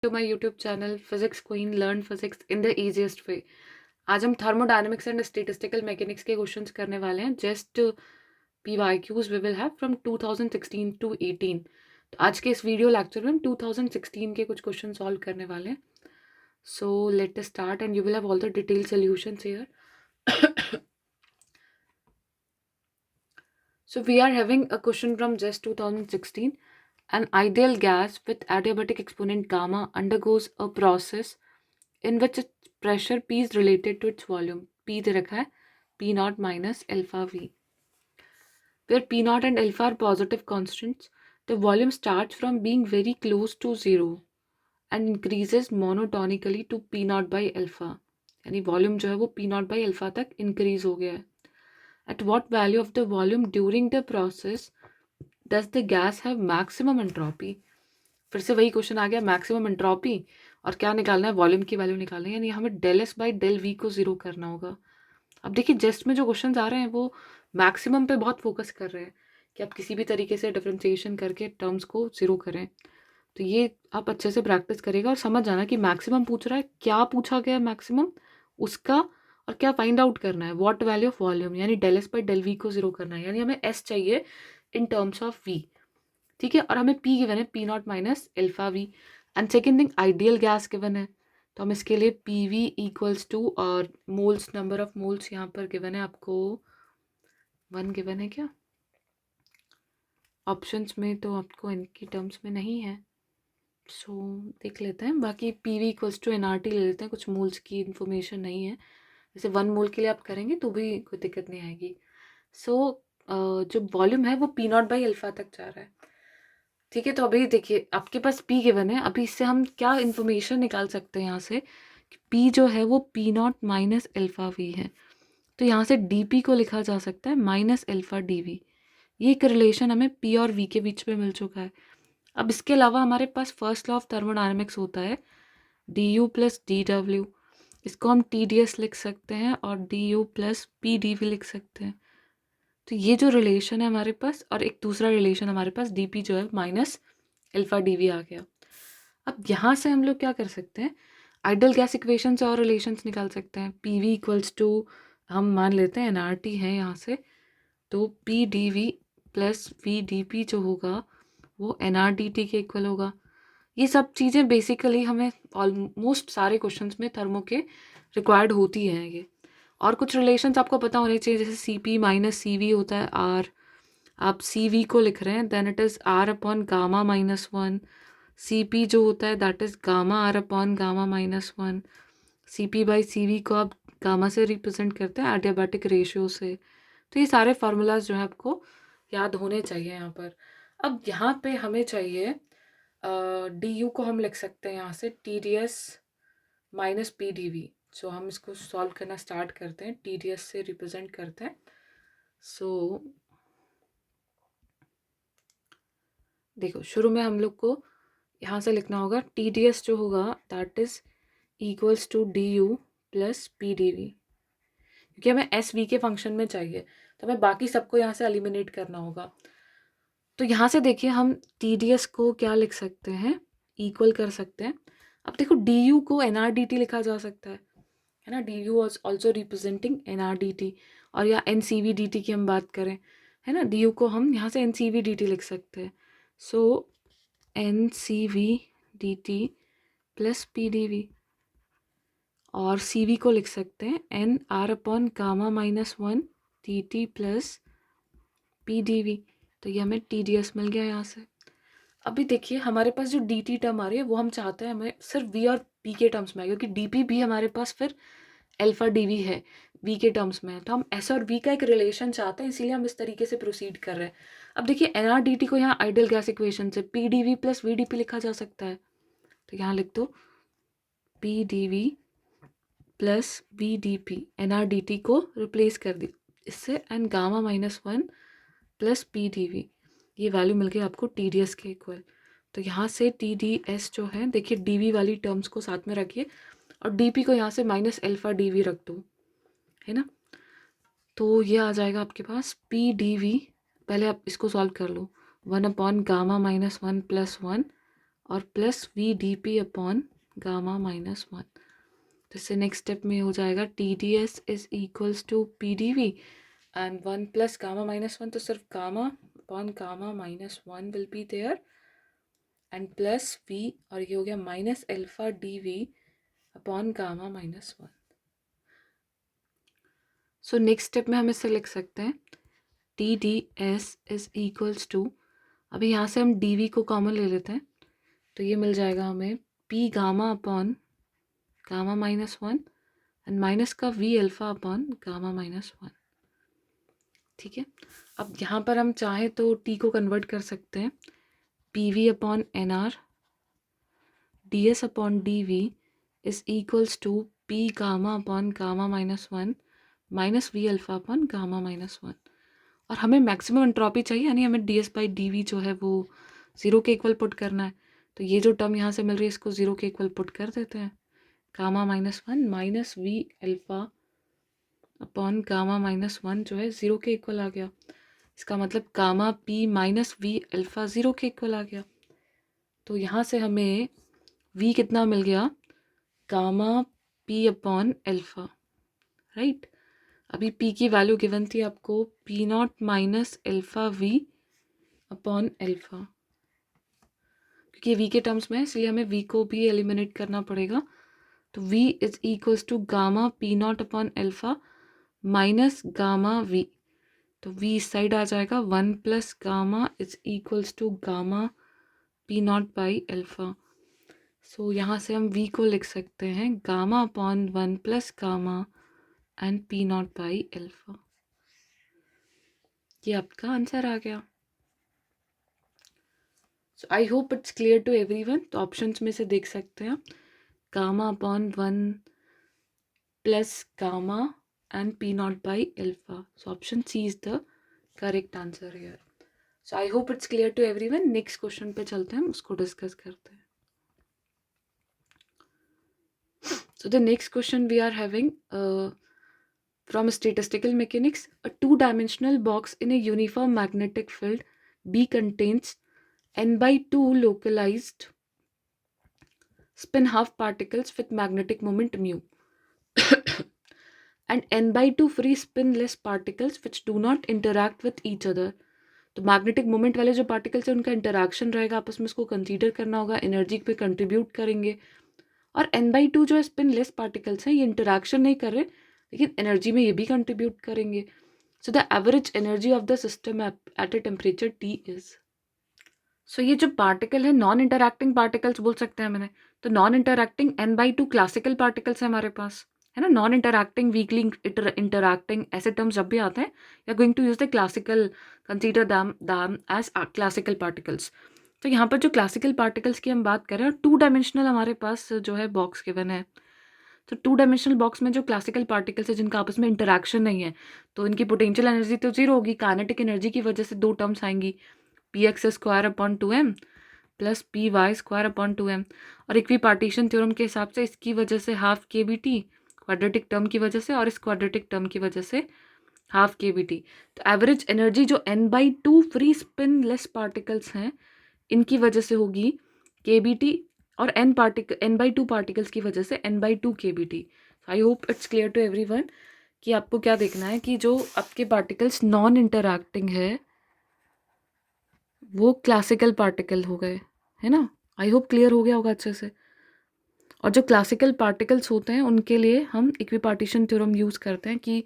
To my YouTube channel Physics Queen learn physics in the easiest way. आज हम thermodynamics and statistical mechanics के questions करने वाले हैं। Just PYQs we will have from 2016 to 18। तो आज के इस वीडियो लेक्चर में हम 2016 के कुछ क्वेश्चन सॉल्व करने वाले हैं। So let us start and you will have all the detail solutions here. So we are having a question from just 2016. An ideal gas with adiabatic exponent gamma undergoes a process in which its pressure P is related to its volume. P दे रखा है P naught minus alpha V. Where P naught and alpha are positive constants, the volume starts from being very close to zero and increases monotonically to P naught by alpha. यानी volume जो है वो P naught by alpha तक increase हो गया है. At what value of the volume during the process does the gas have maximum entropy? फिर से वही क्वेश्चन आ गया, मैक्सिमम एंट्रोपी और क्या निकालना है, वॉल्यूम की वैल्यू निकालनी है, यानी हमें del S by del V को जीरो करना होगा. अब देखिए जेस्ट में जो क्वेश्चन आ रहे हैं वो मैक्सिमम पे बहुत फोकस कर रहे हैं कि आप किसी भी तरीके से डिफरेंशिएशन करके टर्म्स को जीरो करें. तो ये आप अच्छे से प्रैक्टिस करेगा और समझ जाना कि मैक्सिमम पूछ रहा है, क्या पूछा गया मैक्सिमम उसका और क्या फाइंड आउट करना है, व्हाट वैल्यू ऑफ वॉल्यूम, यानी del S by del V को जीरो करना है, यानी हमें एस चाहिए इन टर्म्स ऑफ वी. ठीक है, और हमें पी गिवन है P naught minus alpha V. And second thing ideal gas given है, तो हम इसके लिए पी वी इक्वल्स टू और मोल्स, नंबर ऑफ मोल्स यहाँ पर गिवन है आपको 1 गिवन है क्या, ऑप्शंस में तो आपको इनकी टर्म्स में नहीं है. सो देख लेते हैं, बाकी P V equals to n R T ले लेते हैं, कुछ मोल्स की इन्फॉर्मेशन नहीं है. जैसे 1 मोल के लिए आप करेंगे तो भी कोई दिक्कत नहीं आएगी. सो जो वॉल्यूम है वो पी नॉट बाई अल्फा तक जा रहा है. ठीक है, तो अभी देखिए आपके पास पी गिवन है, अभी इससे हम क्या इन्फॉर्मेशन निकाल सकते हैं यहाँ से कि पी जो है वो P naught minus alpha V है. तो यहाँ से डी पी को लिखा जा सकता है माइनस एल्फा डी वी. ये एक रिलेशन हमें पी और वी के बीच में मिल चुका है. अब इसके अलावा हमारे पास फर्स्ट लॉ ऑफ थर्मोडायनेमिक्स होता है d U plus d W. इसको हम टी डी एस लिख सकते हैं और d U plus P D V लिख सकते हैं. तो ये जो रिलेशन है हमारे पास, और एक दूसरा रिलेशन हमारे पास डी पी जो है माइनस एल्फा डी वी आ गया. अब यहाँ से हम लोग क्या कर सकते हैं, आइडियल गैस इक्वेशन से और रिलेशंस निकाल सकते हैं. पी वी इक्वल्स टू हम मान लेते हैं एन आर टी है यहाँ से, तो P D V plus V D P जो होगा वो एन आर डी टी के इक्वल होगा. ये सब चीज़ें बेसिकली हमें ऑलमोस्ट सारे क्वेश्चंस में थर्मो के रिक्वायर्ड होती हैं ये. और कुछ रिलेशंस आपको पता होने चाहिए, जैसे C P minus C V होता है आर. आप सी वी को लिख रहे हैं then it is R upon gamma minus one. C P जो होता है that is gamma R upon gamma minus one. C P by C V को आप गामा से रिप्रेजेंट करते हैं एडियाबैटिक रेशियो से. तो ये सारे फार्मूलाज जो है आपको याद होने चाहिए यहाँ पर. अब यहाँ पे हमें चाहिए डी यू को हम लिख सकते हैं यहाँ से T D S minus P D V. So हम इसको सॉल्व करना स्टार्ट करते हैं, टी डी एस से रिप्रेजेंट करते हैं. सो देखो शुरू में हम लोग को यहाँ से लिखना होगा टी डी एस जो होगा that is equals to d U plus P D V, क्योंकि हमें एस वी के फंक्शन में चाहिए तो हमें बाकी सबको यहाँ से एलिमिनेट करना होगा. तो यहाँ से देखिए हम टी डी एस को क्या लिख सकते हैं, इक्वल कर सकते हैं. अब देखो डी यू को एन आर डी टी लिखा जा सकता है ना, d U also representing n R d T. और या n C V D T की हम बात करें है ना, डी यू को हम यहाँ से N C V D T लिख सकते हैं. So N C V D T plus P D V, और सी वी को लिख सकते हैं N R upon gamma minus one D T plus P D V. तो ये हमें टी डी एस मिल गया यहाँ से. अभी देखिए हमारे पास जो डी टी टर्म आ रही है वो हम चाहते हैं हमें सिर्फ वी और पी के टर्म्स में, क्योंकि डी पी भी हमारे पास फिर एल्फा डी वी है वी के टर्म्स में है. तो हम एस और वी का एक रिलेशन चाहते हैं, इसीलिए हम इस तरीके से प्रोसीड कर रहे हैं. अब देखिए एन आर डी टी को यहाँ आइडियल गैस इक्वेशन से P D V plus V D P लिखा जा सकता है. तो यहाँ लिख दो P D V plus V D P, n R d T को रिप्लेस कर दी इससे, and gamma minus one plus P D V. ये वैल्यू मिल गई आपको टी डी एस के इक्वल. तो यहाँ से टी डी एस जो है देखिए डी वी वाली टर्म्स को साथ में रखिए और डी पी को यहाँ से माइनस एल्फा डी वी रख दो, है ना. तो ये आ जाएगा आपके पास पी डी वी. पहले आप इसको सॉल्व कर लो, one upon gamma minus one plus one और plus V D P upon gamma minus one. तो इससे नेक्स्ट स्टेप में हो जाएगा T D S is equals to P D V and one plus gamma minus one, तो सिर्फ gamma upon gamma minus one will be there and plus V, और ये हो गया minus alpha D V upon gamma minus one. So next step में हम इससे लिख सकते हैं T D S is equals to, अभी यहाँ से हम डी वी को कॉमन ले लेते हैं, तो ये मिल जाएगा हमें P gamma upon gamma minus one and minus का V alpha upon gamma minus one. ठीक है, अब यहाँ पर हम चाहें तो टी को कन्वर्ट कर सकते हैं, P V upon n R d S upon d V is equals to P gamma upon gamma minus one minus V alpha upon gamma minus one. और हमें मैक्सिमम एंट्रोपी चाहिए, यानी हमें d S by d V जो है वो zero के equal put करना है। तो ये जो टर्म यहाँ से मिल रही है इसको ज़ीरो के इक्वल पुट कर देते हैं, gamma minus one minus V alpha upon gamma minus one जो है ज़ीरो के इक्वल आ गया। इसका मतलब gamma P minus V alpha zero के इक्वल आ गया। तो यहाँ से हमें वी कितना मिल गया, gamma P upon alpha, right. अभी पी की वैल्यू गिवन थी आपको P naught minus alpha V upon alpha, क्योंकि वी के टर्म्स में है इसलिए हमें वी को भी एलिमिनेट करना पड़ेगा। तो v is equals to gamma P not upon alpha minus gamma v, तो v इस साइड आ जाएगा, one plus gamma is equals to gamma P not by alpha. So यहाँ से हम v को लिख सकते हैं gamma upon one plus gamma and P not by alpha. ये आपका आंसर आ गया। So I hope it's clear to everyone. तो ऑप्शंस में से देख सकते हैं आप, gamma upon one plus gamma and P naught by alpha. So option C is the correct answer here. So I hope it's clear to everyone. Next question पे चलते हैं, उसको डिस्कस करते हैं. So the next question we are having from statistical mechanics, a two-dimensional box in a uniform magnetic field B contains n by 2 localized spin half particles with magnetic moment mu. and n by 2 free spinless particles which do not interact with each other. तो magnetic moment वाले जो particles हैं उनका interaction रहेगा आपस में, उसको consider करना होगा, एनर्जी पे कंट्रीब्यूट करेंगे। और n by 2 जो स्पिनलेस पार्टिकल्स हैं ये इंटरैक्शन नहीं कर रहे लेकिन एनर्जी में ये भी कंट्रीब्यूट करेंगे। So the average energy of the system at a temperature T is. सो ये जो पार्टिकल है नॉन इंटरैक्टिंग पार्टिकल्स बोल सकते हैं मैंने, तो non interacting n by 2 classical particles है हमारे पास, है ना। नॉन इंटरैक्टिंग, वीकली इंटरैक्टिंग, ऐसे टर्म्स जब भी आते हैं you are going to use the classical, consider them as classical particles. तो यहाँ पर जो क्लासिकल पार्टिकल्स की हम बात कर रहे हैं, टू डायमेंशनल हमारे पास जो है बॉक्स गिवन है। तो टू डायमेंशनल बॉक्स में जो क्लासिकल पार्टिकल्स है जिनका आपस में इंटरैक्शन नहीं है, तो इनकी पोटेंशियल एनर्जी तो जीरो होगी। काइनेटिक एनर्जी की वजह से दो टर्म्स आएंगी, P x square upon 2m plus P y square upon 2m, और इक्विपार्टीशन थ्योरम के हिसाब से इसकी वजह से half K B T quadratic term की वजह से, और इस क्वाड्रेटिक टर्म की वजह से हाफ के बी टी। तो एवरेज एनर्जी जो n by 2 free spinless particles हैं इनकी वजह से होगी के बी टी, और n by 2 पार्टिकल्स की वजह से n by 2 K B T. I hope it's clear to everyone कि आपको क्या देखना है कि जो आपके पार्टिकल्स नॉन इंटरैक्टिंग है वो क्लासिकल पार्टिकल हो गए, है ना। आई होप क्लियर हो गया होगा अच्छे से। और जो क्लासिकल पार्टिकल्स होते हैं उनके लिए हम इक्विपार्टीशन थ्योरम यूज़ करते हैं कि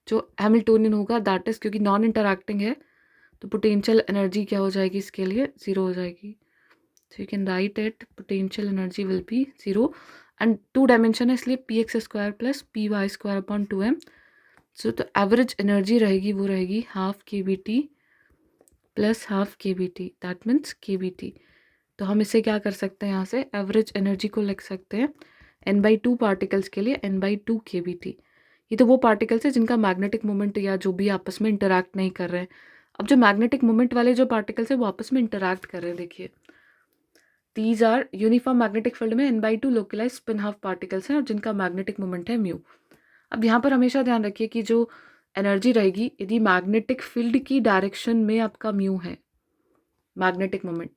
जो हैमिल्टोनियन होगा दैट इज़, क्योंकि नॉन इंटरैक्टिंग है तो पोटेंशियल एनर्जी क्या हो जाएगी इसके लिए, ज़ीरो हो जाएगी। So you can write it, potential energy will be zero, and two dimension है इसलिए P x square plus P y square upon 2m। So तो एवरेज एनर्जी रहेगी वो रहेगी half K B T plus half K B T, that means K B T. तो हम इसे क्या कर सकते हैं, यहाँ से एवरेज एनर्जी को लिख सकते हैं n by 2 पार्टिकल्स के लिए n by 2 K B T. ये तो वो पार्टिकल्स है जिनका मैग्नेटिक मोमेंट या जो भी आपस में इंटरैक्ट नहीं कर रहे हैं। अब जो मैग्नेटिक मोमेंट वाले जो पार्टिकल्स है वो आपस में इंटरैक्ट कर रहे हैं, देखिए these are uniform magnetic field में n by 2 localize spin half particles हैं और जिनका मैग्नेटिक मोमेंट है म्यू। अब यहाँ पर हमेशा ध्यान रखिए कि जो एनर्जी रहेगी यदि मैग्नेटिक फील्ड की डायरेक्शन में आपका म्यू है मैग्नेटिक मोमेंट,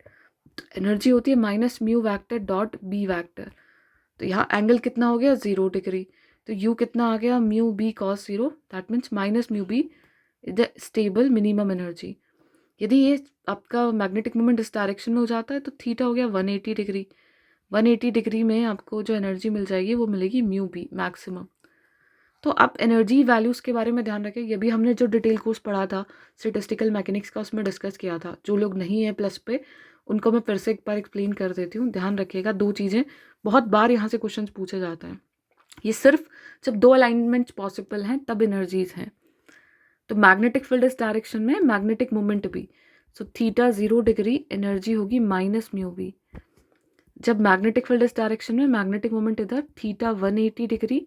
तो एनर्जी होती है minus mu vector dot B vector. तो यहाँ एंगल कितना हो गया 0 डिग्री, तो यू कितना आ गया mu B cos 0, that means minus mu B the stable minimum energy. यदि ये आपका मैग्नेटिक मोमेंट इस डायरेक्शन में हो जाता है तो थीटा हो गया 180 डिग्री। 180 डिग्री में आपको जो एनर्जी मिल जाएगी वो मिलेगी म्यू बी मैक्सिमम। तो आप एनर्जी वैल्यूज़ के बारे में ध्यान रखें, ये भी हमने जो डिटेल कोर्स पढ़ा था स्टैटिस्टिकल मैकेनिक्स का उसमें डिस्कस किया था। जो लोग नहीं है प्लस पे उनको मैं फिर से एक बार एक्सप्लेन कर देती हूँ। ध्यान रखिएगा 2 चीज़ें, बहुत बार यहाँ से क्वेश्चन पूछे जाते हैं। ये सिर्फ जब 2 अलाइनमेंट पॉसिबल हैं तब एनर्जीज हैं। तो मैग्नेटिक फील्ड इस डायरेक्शन में, मैग्नेटिक मोमेंट भी, सो थीटा 0 डिग्री, एनर्जी होगी माइनस म्यू बी। जब मैग्नेटिक फील्ड इस डायरेक्शन में, मैग्नेटिक मोमेंट इधर, थीटा 180 डिग्री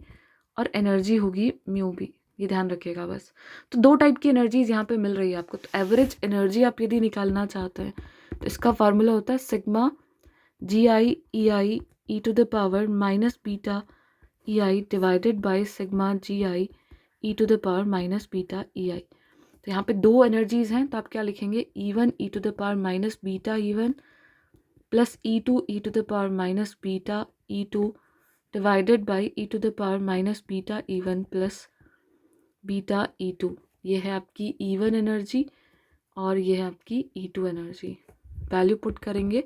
और एनर्जी होगी म्यू बी। ये ध्यान रखिएगा बस। तो 2 टाइप की एनर्जीज यहाँ पे मिल रही है आपको। तो एवरेज एनर्जी आप यदि निकालना चाहते हैं तो इसका फार्मूला होता है sigma G I E I E to the power minus beta E I divided by sigma G I E to the power minus beta E I. तो यहाँ पे 2 एनर्जीज हैं तो आप क्या लिखेंगे E1 e to the power minus beta E1 plus E2 e to the power minus beta E2 divided by e to the power minus beta E1 plus beta E2। ये है आपकी E1 एनर्जी और ये है आपकी E2 energy. Value put करेंगे,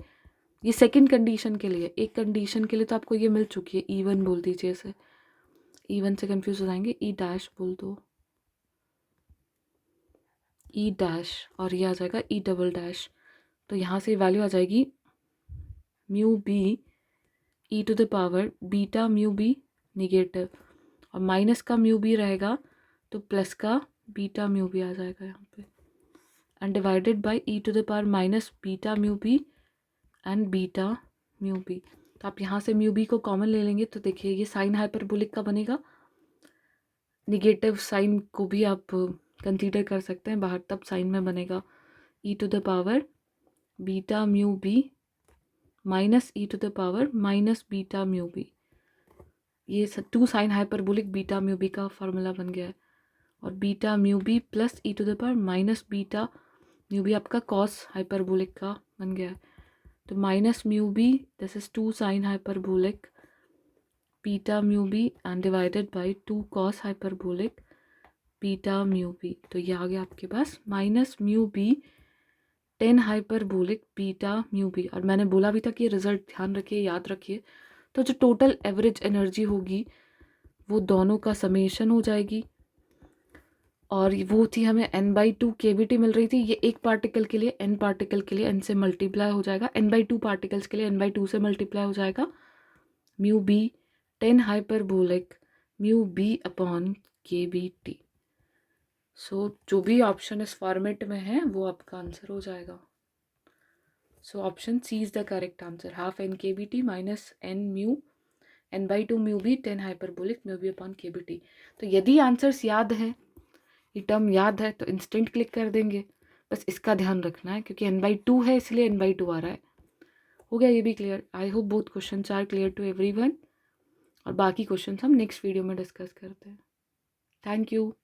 ये second condition के लिए। एक कंडीशन के लिए तो आपको ये मिल चुकी है, E1 बोल दीजिए इसे, E1 से कंफ्यूज हो जाएंगे, E डैश बोल दो, E डैश, और ये आ जाएगा E डबल डैश। तो यहाँ से वैल्यू आ जाएगी mu B e to the power beta mu B negative, और माइनस का म्यू बी रहेगा तो प्लस का बीटा म्यू बी आ जाएगा यहाँ पे, and divided by e to the power minus beta mu B and beta mu B. तो आप यहाँ से म्यू बी को कॉमन ले लेंगे तो देखिए ये साइन हाइपरबोलिक का बनेगा। निगेटिव साइन को भी आप कंसीडर कर सकते हैं बाहर, तब साइन में बनेगा E to the power beta mu B minus E to the power minus beta mu B. ये 2 sine hyperbolic beta mu B का फार्मूला बन गया है। और beta mu B plus E to the power minus beta mu B आपका cos hyperbolic का बन गया है। तो minus mu B, this is 2 sine hyperbolic beta mu B and divided by 2 cos hyperbolic beta mu B. तो ये आ गया आपके पास minus mu B 10 hyperbolic beta mu B. और मैंने बोला भी था कि रिजल्ट ध्यान रखिए, याद रखिए। तो जो टोटल एवरेज एनर्जी होगी वो दोनों का समेशन हो जाएगी, और वो थी हमें n/2 KBT मिल रही थी। ये एक पार्टिकल के लिए, n पार्टिकल के लिए n से मल्टीप्लाई हो जाएगा, n/2 पार्टिकल्स के लिए n/2 से मल्टीप्लाई हो जाएगा mu B 10 hyperbolic mu B upon KBT। So जो भी ऑप्शन इस फॉर्मेट में है वो आपका आंसर हो जाएगा। So option C is the correct answer, half n KBT minus n/2 mu B 10 hyperbolic mu B upon KBT। तो यदि आंसर्स याद हैं, ये टर्म याद है तो इंस्टेंट क्लिक कर देंगे। बस इसका ध्यान रखना है क्योंकि n/2 है इसलिए n/2 आ रहा है। हो गया ये भी clear. I hope both questions are clear to everyone, और बाकी क्वेश्चंस हम नेक्स्ट वीडियो में डिस्कस करते हैं। Thank you.